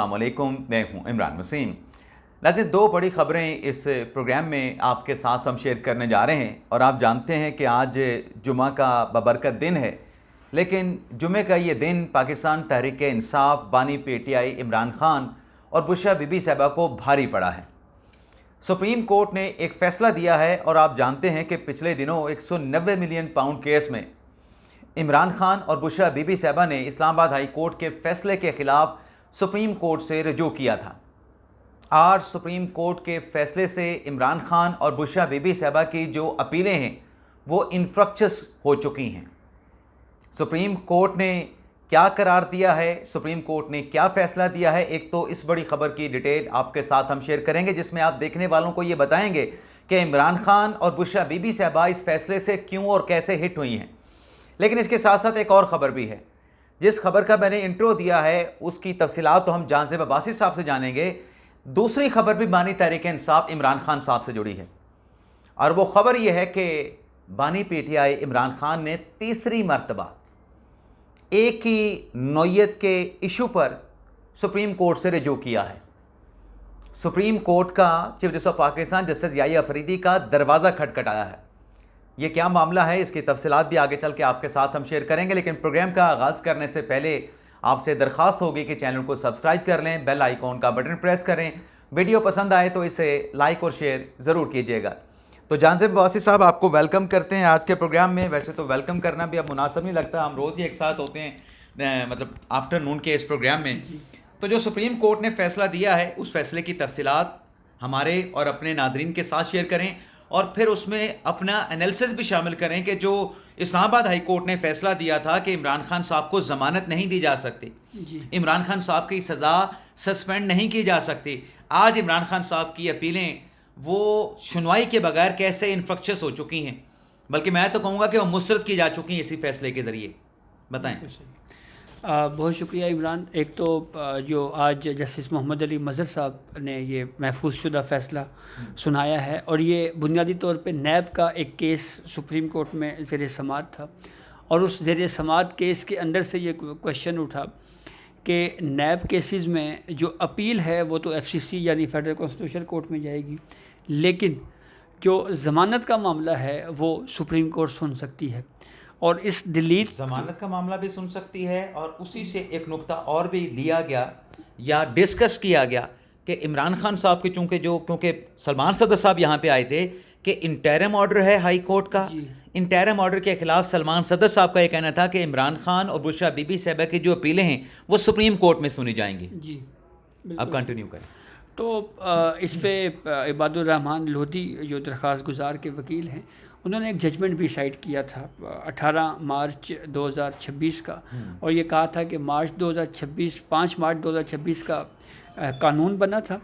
अस्सलामुअलैकुम, मैं हूं इमरान वसीम। नाज़रीन, दो बड़ी खबरें इस प्रोग्राम में आपके साथ हम शेयर करने जा रहे हैं। और आप जानते हैं कि आज जुमा का बबरकत दिन है, लेकिन जुमे का ये दिन पाकिस्तान तहरीक इंसाफ, बानी पीटीआई इमरान खान और बुशरा बीबी साहिबा को भारी पड़ा है। सुप्रीम कोर्ट ने एक फ़ैसला दिया है और आप जानते हैं कि पिछले दिनों 190 मिलियन पाउंड केस में इमरान खान और बुशरा बीबी साहिबा ने इस्लामाबाद हाई कोर्ट के फ़ैसले के ख़िलाफ़ सुप्रीम कोर्ट से रजू किया था। आज सुप्रीम कोर्ट के फ़ैसले से इमरान खान और बुशरा बीबी साहिबा की जो अपीलें हैं वो इनफ्रक्चस हो चुकी हैं। सुप्रीम कोर्ट ने क्या करार दिया है, सुप्रीम कोर्ट ने क्या फ़ैसला दिया है, एक तो इस बड़ी ख़बर की डिटेल आपके साथ हम शेयर करेंगे, जिसमें आप देखने वालों को ये बताएंगे कि इमरान खान और बुशरा बीबी साहिबा इस फ़ैसले से क्यों और कैसे हिट हुई हैं। लेकिन इसके साथ साथ एक और ख़बर भी है। जिस खबर का मैंने इंट्रो दिया है उसकी तफसीलात तो हम जांज़ेब अब्बासी साहब से जानेंगे। दूसरी खबर भी बानी तहरीक इंसाफ इमरान खान साहब से जुड़ी है, और वो ख़बर यह है कि बानी पीटीआई इमरान खान ने तीसरी मरतबा एक ही नौयत के इशू पर सुप्रीम कोर्ट से रजू किया है। सुप्रीम कोर्ट का chief justice of Pakistan justice Yahya Afridi का दरवाज़ा खटखटाया है। ये क्या मामला है, इसकी तफसीलात भी आगे चल के आपके साथ हम शेयर करेंगे। लेकिन प्रोग्राम का आगाज़ करने से पहले आपसे दरख्वास्त होगी कि चैनल को सब्सक्राइब कर लें, बेल आइकॉन का बटन प्रेस करें, वीडियो पसंद आए तो इसे लाइक और शेयर ज़रूर कीजिएगा। तो जांज़ेब अब्बासी साहब, आपको वेलकम करते हैं आज के प्रोग्राम में। वैसे तो वेलकम करना भी अब मुनासिब नहीं लगता, हम रोज़ ही एक साथ होते हैं मतलब आफ्टरनून के इस प्रोग्राम में। तो जो सुप्रीम कोर्ट ने फ़ैसला दिया है उस फैसले की तफसीलात हमारे और अपने नाजरीन के साथ शेयर करें, और फिर उसमें अपना एनालिसिस भी शामिल करें कि जो इस्लामाबाद हाई कोर्ट ने फैसला दिया था कि इमरान खान साहब को ज़मानत नहीं दी जा सकती, इमरान खान साहब की सज़ा सस्पेंड नहीं की जा सकती, आज इमरान खान साहब की अपीलें वो सुनवाई के बगैर कैसे इनफ्रक्चस हो चुकी हैं, बल्कि मैं तो कहूँगा कि वो मुस्तरद की जा चुकी हैं इसी फैसले के ज़रिए। बताएं। बहुत शुक्रिया इमरान। एक तो जो आज जस्टिस मोहम्मद अली मज़हर साहब ने ये महफूज शुदा फ़ैसला सुनाया है, और ये बुनियादी तौर पे नैब का एक केस सुप्रीम कोर्ट में ज़ेर समात था, और उस ज़ेर समात केस के अंदर से ये क्वेश्चन उठा कि नैब केसेस में जो अपील है वो तो FCC यानी फेडरल कॉन्स्टिट्यूशन कोर्ट में जाएगी, लेकिन जो ज़मानत का मामला है वो सुप्रीम कोर्ट सुन सकती है। और इस डिलीट ज़मानत का मामला भी सुन सकती है, और उसी से एक नुक्ता और भी लिया गया या डिस्कस किया गया कि इमरान खान साहब के क्योंकि सलमान सदर साहब यहाँ पे आए थे कि इंटरिम ऑर्डर है हाई कोर्ट का, इंटरिम ऑर्डर के ख़िलाफ़ सलमान सदर साहब का ये कहना था कि इमरान खान और बुशरा बीबी साहिबा की जो अपीलें हैं वो सुप्रीम कोर्ट में सुनी जाएंगी। जी, अब कंटिन्यू करें। तो इस पे इबादुर रहमान लोधी जो दरख्वास्त गुजार के वकील हैं, उन्होंने एक जजमेंट भी साइट किया था 18 मार्च 2026 का, और ये कहा था कि 5 मार्च 2026 का कानून बना था,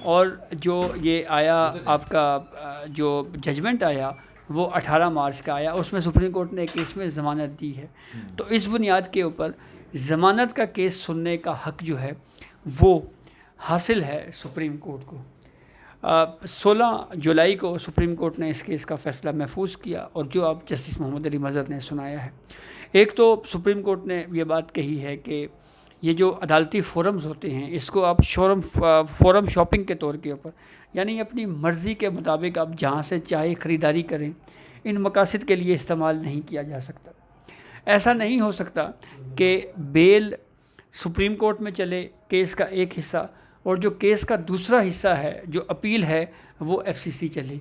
और जो ये आया आपका जो जजमेंट आया वो 18 मार्च का आया। उसमें सुप्रीम कोर्ट ने एक केस में ज़मानत दी है। तो इस बुनियाद के ऊपर ज़मानत का केस सुनने का हक़ जो है वो हासिल है सुप्रीम कोर्ट को। 16 जुलाई को सुप्रीम कोर्ट ने इस केस का फ़ैसला महफूज किया, और जो अब जस्टिस मोहम्मद अली मज़हर ने सुनाया है। एक तो सुप्रीम कोर्ट ने ये बात कही है कि ये जो अदालती फ़ोरम्स होते हैं इसको आप फ़ोरम शॉपिंग के तौर के ऊपर, यानी अपनी मर्ज़ी के मुताबिक आप जहाँ से चाहे ख़रीदारी करें, इन मकासद के लिए इस्तेमाल नहीं किया जा सकता। ऐसा नहीं हो सकता कि बेल सुप्रीम कोर्ट में चले केस का एक हिस्सा, और जो केस का दूसरा हिस्सा है जो अपील है वो FCC चले।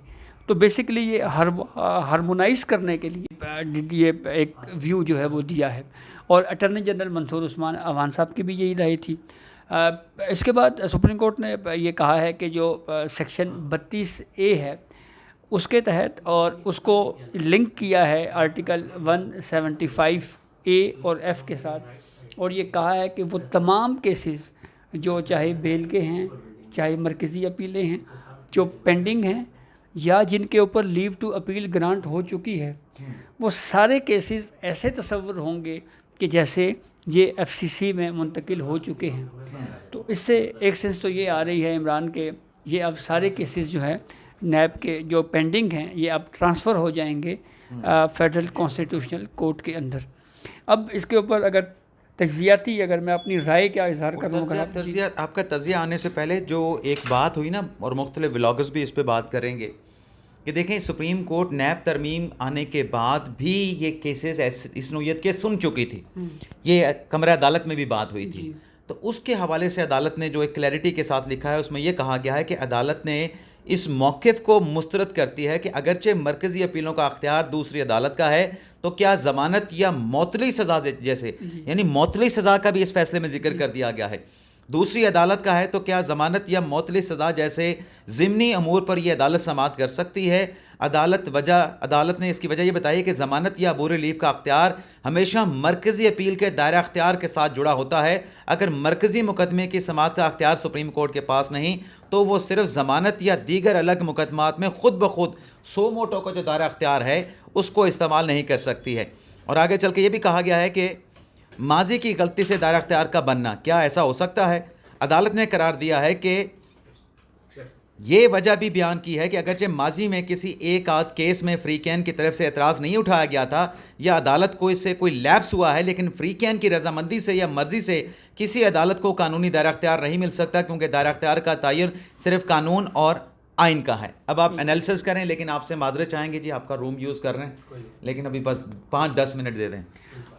तो बेसिकली ये हारमोनाइज़ करने के लिए ये एक व्यू जो है वो दिया है, और अटॉर्नी जनरल मंसूर उस्मान अवान साहब की भी यही राय थी। इसके बाद सुप्रीम कोर्ट ने ये कहा है कि जो सेक्शन 32A है उसके तहत, और उसको लिंक किया है आर्टिकल 175A और F के साथ, और ये कहा है कि वो तमाम केसेस जो चाहे बेल के हैं, चाहे मरकज़ी अपीलें हैं, जो पेंडिंग हैं या जिनके ऊपर लीव टू अपील ग्रांट हो चुकी है, वो सारे केसेस ऐसे तस्वर होंगे कि जैसे ये FCC में मुंतकिल हो चुके हैं। तो इससे एक सेंस तो ये आ रही है इमरान के ये अब सारे केसेस जो है नैब के जो पेंडिंग हैं ये अब ट्रांसफ़र हो जाएंगे फेडरल कॉन्स्टिट्यूशनल कोर्ट के अंदर। अब इसके ऊपर अगर तज्जियाती अगर मैं अपनी राय का इजहार करूँ आपका तजिया आने से पहले जो एक बात हुई ना, और मुख्तलिफ व्लॉगर्स भी इस पे बात करेंगे कि देखें सुप्रीम कोर्ट नैब तरमीम आने के बाद भी ये केसेस इस नौयत के सुन चुकी थी। ये कमरा अदालत में भी बात हुई थी। तो उसके हवाले से अदालत ने जो एक क्लैरिटी के साथ लिखा है उसमें यह कहा गया है कि अदालत ने इस मौक़िफ़ को मुस्तरद करती है कि अगरचे मरकज़ी अपीलों का अख्तियार दूसरी अदालत का है तो क्या ज़मानत या मौतली सज़ा जैसे, यानी मौतली सज़ा का भी इस फैसले में जिक्र कर दिया गया है, दूसरी अदालत का है तो क्या ज़मानत या मौतली सज़ा जैसे ज़िमनी अमूर पर यह अदालत समाअत कर सकती है। अदालत ने इसकी वजह यह बताई कि ज़मानत या अबूर लीव का अख्तियार हमेशा मरकज़ी अपील के दायरा अख्तियार के साथ जुड़ा होता है। अगर मरकज़ी मुकदमे की समाअत का अख्तियार सुप्रीम कोर्ट के पास नहीं तो वो सिर्फ ज़मानत या दीगर अलग मुकदमात में ख़ुद ब खुद सो मोटो का जो दायरा अख्तियार है उसको इस्तेमाल नहीं कर सकती है। और आगे चल के ये भी कहा गया है कि माजी की गलती से दायरा अख्तियार का बनना, क्या ऐसा हो सकता है। अदालत ने करार दिया है कि ये वजह भी बयान की है कि अगरचे माजी में किसी एक आध केस में फ्री कैन की तरफ से एतराज़ नहीं उठाया गया था या अदालत को इससे कोई लैप्स हुआ है, लेकिन फ्री कैन की रजामंदी से या मर्जी से किसी अदालत को कानूनी दायरा अख्तियार नहीं मिल सकता, क्योंकि दायरा अख्तियार का तयन सिर्फ कानून और आइन का है। अब आप एनालिसिस करें, लेकिन आपसे माजरत चाहेंगे जी, आपका रूम यूज़ कर रहे हैं, लेकिन अभी बस 5-10 मिनट दे दें।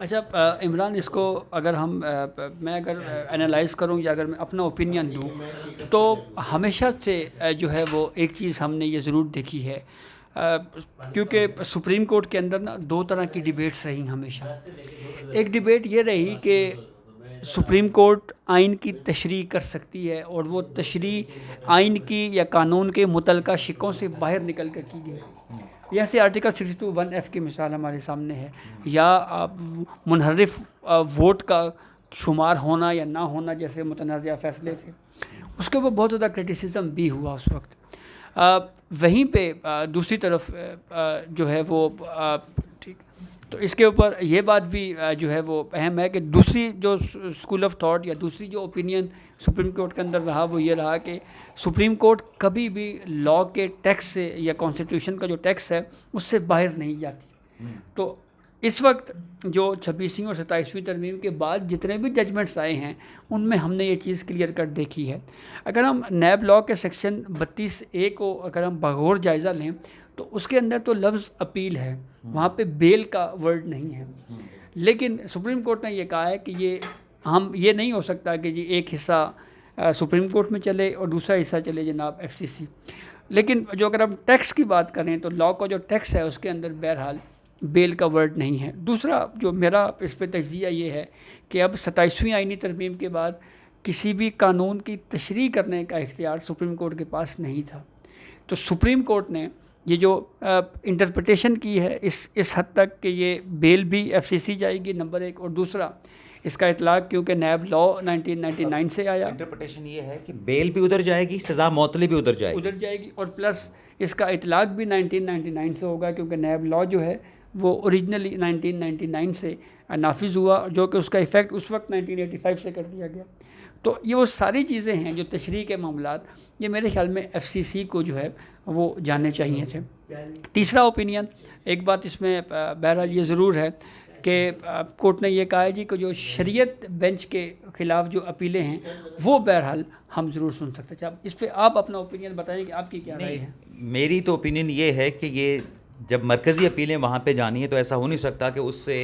अच्छा इमरान, इसको अगर मैं अगर एनालाइज़ करूं या अगर मैं अपना ओपिनियन दूं तो हमेशा से जो है वो एक चीज़ हमने ये ज़रूर देखी है, क्योंकि सुप्रीम कोर्ट के अंदर ना दो तरह की डिबेट्स रही हमेशा। एक डिबेट ये रही कि सुप्रीम कोर्ट आइन की तशरीह कर सकती है और वो तशरीह आइन की या कानून के मुतलका शिकों से बाहर निकल कर की गई। जैसे आर्टिकल 62(1)(f) की मिसाल हमारे सामने है, या मुनहरिफ वोट का शुमार होना या ना होना जैसे मुतनाज़ा फ़ैसले थे, उसके ऊपर बहुत ज़्यादा क्रिटिसिज्म भी हुआ उस वक्त। वहीं पे दूसरी तरफ जो है वो ठीक, तो इसके ऊपर ये बात भी जो है वो अहम है कि दूसरी जो स्कूल ऑफ थॉट या दूसरी जो ओपिनियन सुप्रीम कोर्ट के अंदर रहा वो ये रहा कि सुप्रीम कोर्ट कभी भी लॉ के टेक्स्ट से या कॉन्स्टिट्यूशन का जो टेक्स्ट है उससे बाहर नहीं जाती। तो इस वक्त जो 26वीं और 27वीं तरमीम के बाद जितने भी जजमेंट्स आए हैं उनमें हमने ये चीज़ क्लियर कर देखी है। अगर हम नैब लॉ के सेक्शन 32A को अगर हम बगौर जायज़ा लें तो उसके अंदर तो लफ्ज़ अपील है, वहाँ पे बेल का वर्ड नहीं है। लेकिन सुप्रीम कोर्ट ने ये कहा है कि ये नहीं हो सकता कि जी एक हिस्सा सुप्रीम कोर्ट में चले और दूसरा हिस्सा चले जनाब FCC। लेकिन जो अगर हम टैक्स की बात करें तो लॉ का जो टैक्स है उसके अंदर बहरहाल बेल का वर्ड नहीं है। दूसरा जो मेरा इस पर तज्जिया ये है कि अब 27वीं आइनी तरमीम के बाद किसी भी कानून की तशरीह करने का इख्तियार सुप्रीम कोर्ट के पास नहीं था। तो सुप्रीम कोर्ट ने ये जो इंटरप्रिटेशन की है इस हद तक कि ये बेल भी FCC जाएगी, नंबर 1, और दूसरा इसका इतलाक़ क्योंकि नैब लॉ 1999 से आया। इंटरप्रिटेशन ये है कि बेल भी उधर जाएगी, सज़ा मौतली भी उधर जाएगी और प्लस इसका इतलाक़ भी 1999 से होगा, क्योंकि नैब लॉ जो है वो ओरिजिनली 1999 से नाफिज हुआ, जो कि उसका इफ़ेक्ट उस वक्त 1985 से कर दिया गया। तो ये वो सारी चीज़ें हैं जो तशरीह के मामलात, ये मेरे ख्याल में FCC को जो है वो जानने चाहिए थे। तीसरा ओपिनियन, एक बात इसमें बहरहाल ये ज़रूर है कि कोर्ट ने ये कहा है जी कि जो शरीयत बेंच के ख़िलाफ़ जो अपीलें हैं वो बहरहाल हम ज़रूर सुन सकते हैं। इस पर आप अपना ओपिनियन बताएं कि आपकी क्या राय है। मेरी तो ओपिनियन ये है कि ये जब मरकज़ी अपीलें वहाँ पे जानी है तो ऐसा हो नहीं सकता कि उससे,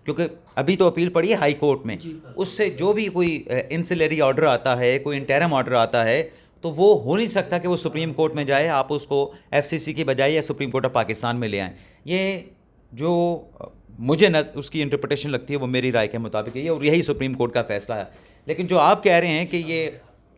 क्योंकि अभी तो अपील पड़ी है हाई कोर्ट में, उससे जो भी कोई इंसिलरी ऑर्डर आता है, कोई इंटरम ऑर्डर आता है, तो वो हो नहीं सकता कि वो सुप्रीम कोर्ट में जाए, आप उसको FCC की बजाय या सुप्रीम कोर्ट ऑफ पाकिस्तान में ले आएँ। ये जो मुझे उसकी इंटरप्रिटेशन लगती है वो मेरी राय के मुताबिक है और यही सुप्रीम कोर्ट का फ़ैसला है। लेकिन जो आप कह रहे हैं कि ये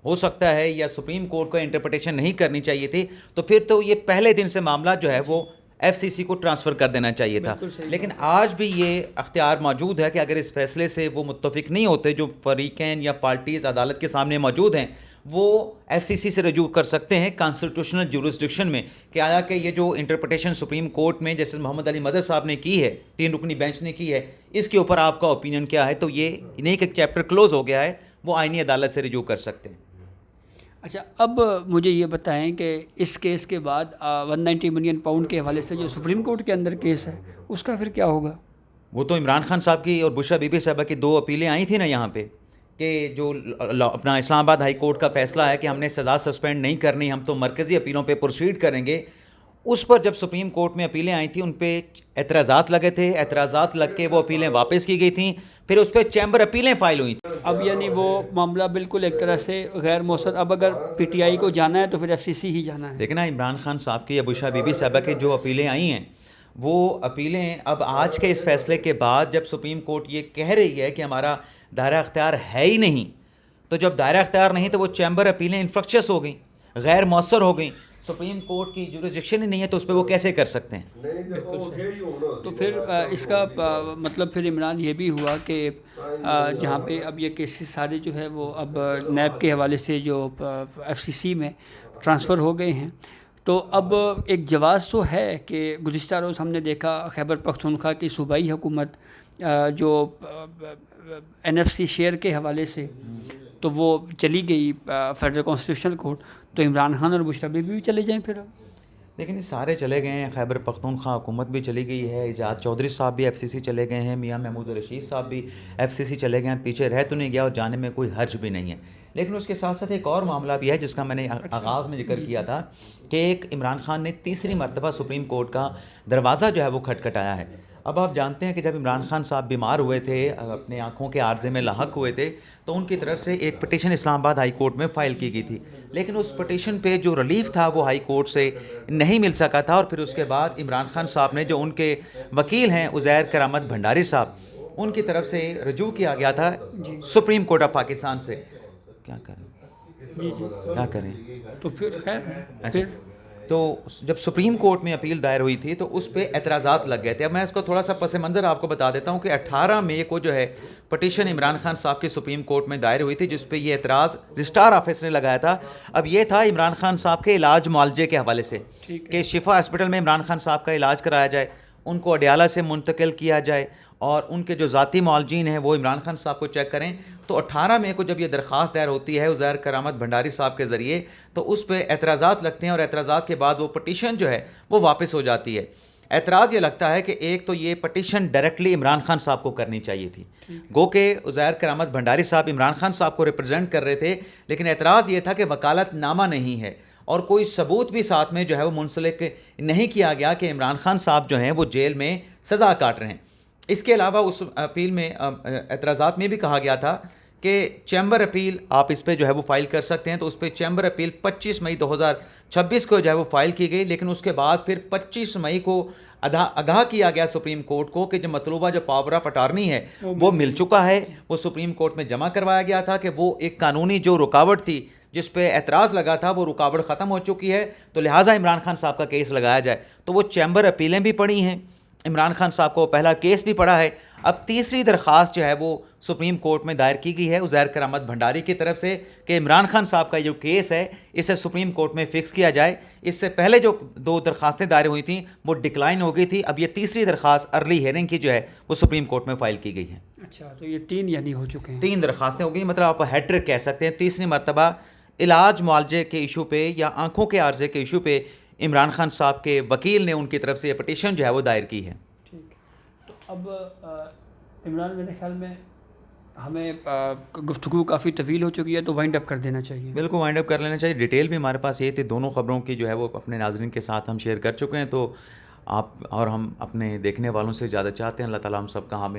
हो सकता है या सुप्रीम कोर्ट को इंटरप्रिटेशन नहीं करनी चाहिए थी, तो फिर तो ये पहले दिन से मामला जो है वो FCC को ट्रांसफ़र कर देना चाहिए था। लेकिन आज भी ये अख्तियार मौजूद है कि अगर इस फैसले से वो मुत्तफिक नहीं होते, जो फरीकैन या पार्टीज़ अदालत के सामने मौजूद हैं, वो FCC से रजू कर सकते हैं कॉन्स्टिट्यूशनल जुरिस्डिक्शन में कि आया कि ये जो इंटरप्रिटेशन सुप्रीम कोर्ट में जैसे मोहम्मद अली मदर साहब ने की है, 3 रुकनी बेंच ने की है, इसके ऊपर आपका ओपिनियन क्या है। तो ये नहीं कि चैप्टर क्लोज़ हो गया है, वो आइनी अदालत से रजू कर सकते हैं। अच्छा, अब मुझे ये बताएं कि इस केस के बाद 190 मिलियन पाउंड के हवाले से जो सुप्रीम कोर्ट के अंदर केस है उसका फिर क्या होगा। वो तो इमरान खान साहब की और बुशरा बीबी साहबा की 2 अपीलें आई थी ना यहाँ पे, कि जो अपना इस्लामाबाद हाई कोर्ट का फ़ैसला है कि हमने सज़ा सस्पेंड नहीं करनी, हम तो मरकज़ी अपीलों पे प्रोसीड करेंगे। उस पर जब सुप्रीम कोर्ट में अपीलें आई थी, उन पे एतराज़ात लगे थे, एतराज़ात लग के वो अपीलें वापस की गई थी, फिर उस पर चैम्बर अपीलें फ़ाइल हुई थी। अब यानी वो मामला बिल्कुल एक तरह से गैर मौसर, अब अगर पीटीआई को जाना है तो फिर एफसीसी ही जाना है। देखना ना, इमरान खान साहब की या बुशरा बीबी साहबा की जो अपीलें आई हैं, वो अपीलें अब आज के इस फैसले के बाद जब सुप्रीम कोर्ट ये कह रही है कि हमारा दायरा अख्तियार है ही नहीं, तो जब दायरा अख्तियार नहीं तो वो चैम्बर अपीलें इन्फ्रक्शस हो गई, गैर मौसर हो गई, सुप्रीम कोर्ट की जुरिसडिक्शन ही नहीं है, तो उस पर वो कैसे कर सकते हैं? तो फिर इसका मतलब फिर इमरान ये भी हुआ कि जहाँ पे अब ये केसेस सारे जो है वो अब नैब के हवाले से जो एफसीसी में ट्रांसफ़र हो गए हैं, तो अब एक जवाज़ तो है कि गुज़िश्ता रोज़ हमने देखा खैबर पख्तूनख्वा की सूबाई हुकूमत जो एनएफसी शेयर के हवाले से तो वो चली गई फेडरल कॉन्स्टिट्यूशनल कोर्ट, तो इमरान खान और बुशरा बीबी भी चले जाएं फिर। अब लेकिन ये सारे चले गए हैं, खैबर पख्तूनख्वा हुकूमत भी चली गई है, इजाज़ चौधरी साहब भी एफसीसी चले गए हैं, मियां महमूद रशीद साहब भी एफसीसी चले गए हैं, पीछे रह तो नहीं गया और जाने में कोई हर्ज भी नहीं है। लेकिन उसके साथ साथ एक और मामला भी है जिसका मैंने आगाज़ में जिक्र किया था कि एक इमरान खान ने तीसरी मरतबा सुप्रीम कोर्ट का दरवाज़ा जो है वो खटखटाया है। अब आप जानते हैं कि जब इमरान खान साहब बीमार हुए थे, अपने आँखों के आर्जे में लाहक हुए थे, तो उनकी तरफ से एक पिटीशन इस्लामाबाद हाई कोर्ट में फ़ाइल की गई थी, लेकिन उस पिटीशन पे जो रिलीफ था वो हाई कोर्ट से नहीं मिल सका था। और फिर उसके बाद इमरान खान साहब ने, जो उनके वकील हैं उज़ैर करामत भंडारी साहब, उनकी तरफ से रजू किया गया था सुप्रीम कोर्ट ऑफ पाकिस्तान से। क्या करें जी जी क्या करें तो फिर खैर अच्छा, तो जब सुप्रीम कोर्ट में अपील दायर हुई थी तो उस पर एतराज़ात लग गए थे। अब मैं इसको थोड़ा सा पस मंज़र आपको बता देता हूँ कि 18 मई को जो है पटिशन इमरान खान साहब की सुप्रीम कोर्ट में दायर हुई थी, जिस पे ये एतराज़ रजिस्ट्रार ऑफिस ने लगाया था। अब ये था इमरान खान साहब के इलाज मुआलजे के हवाले से कि शिफा हॉस्पिटल में इमरान खान साहब का इलाज कराया जाए, उनको अडियाला से मुंतकिल किया जाए और उनके जो ज़ाती मुआलजीन हैं वो इमरान खान साहब को चेक करें। तो 18 मई को जब ये दरख्वास्त दायर होती है उज़ैर करामत भंडारी साहब के ज़रिए, तो उस पर एतराज़ात लगते हैं और एतराज़ात के बाद वो पटिशन जो है वो वापस हो जाती है। एतराज़ ये लगता है कि एक तो ये पटिशन डायरेक्टली इमरान खान साहब को करनी चाहिए थी, गो के उज़ैर करामत भंडारी साहब इमरान खान साहब को रिप्रेजेंट कर रहे थे, लेकिन एतराज़ ये था कि वकालतनामा नहीं है और कोई सबूत भी साथ में जो है वो मुंसलिक नहीं किया गया कि इमरान खान साहब जो हैं वो जेल में सज़ा काट रहे हैं। इसके अलावा उस अपील में एतराज़ात में भी कहा गया था कि चैम्बर अपील आप इस पर जो है वो फ़ाइल कर सकते हैं, तो उस पर चैम्बर अपील 25 मई 2026 को जो है वो फ़ाइल की गई, लेकिन उसके बाद फिर 25 मई को आगाह किया गया सुप्रीम कोर्ट को कि जो मतलूबा जो पावर ऑफ अटार्नी है वो मिल चुका है, वो सुप्रीम कोर्ट में जमा करवाया गया था कि वो एक कानूनी जो रुकावट थी जिस पे एतराज़ लगा था वो रुकावट ख़त्म हो चुकी है, तो लिहाजा इमरान खान साहब का केस लगाया जाए। तो वो चैम्बर अपीलें भी पड़ी हैं, इमरान खान साहब को पहला केस भी पड़ा है। अब तीसरी दरख्वास्त जो है वो सुप्रीम कोर्ट में दायर की गई है उज़ैर करामत भंडारी की तरफ से कि इमरान खान साहब का जो केस है इसे सुप्रीम कोर्ट में फ़िक्स किया जाए। इससे पहले जो 2 दरख्वास्तें दायर हुई थी वो डिक्लाइन हो गई थी। अब ये तीसरी दरख्वास्त अर्ली हियरिंग की जो है वो सुप्रीम कोर्ट में फ़ाइल की गई है। अच्छा, तो ये 3 यानी हो चुके हैं, 3 दरख्वास्तें हो गई, मतलब आप हैट्रिक कह सकते हैं। तीसरी मरतबा इलाज मुआलजे के इशू पे या आँखों के आर्जे के इशू पे इमरान खान साहब के वकील ने उनकी तरफ से ये पटिशन जो है वो दायर की है। ठीक, तो अब इमरान मेरे ख्याल में हमें गुफ्तगू काफ़ी तवील हो चुकी है, तो वाइंड अप कर देना चाहिए। बिल्कुल वाइंड अप कर लेना चाहिए। डिटेल भी हमारे पास ये थी, दोनों ख़बरों की जो है वो अपने नाज़रीन के साथ हम शेयर कर चुके हैं, तो आप और हम अपने देखने वालों से ज़्यादा चाहते हैं। अल्लाह ताला हम सब का हामी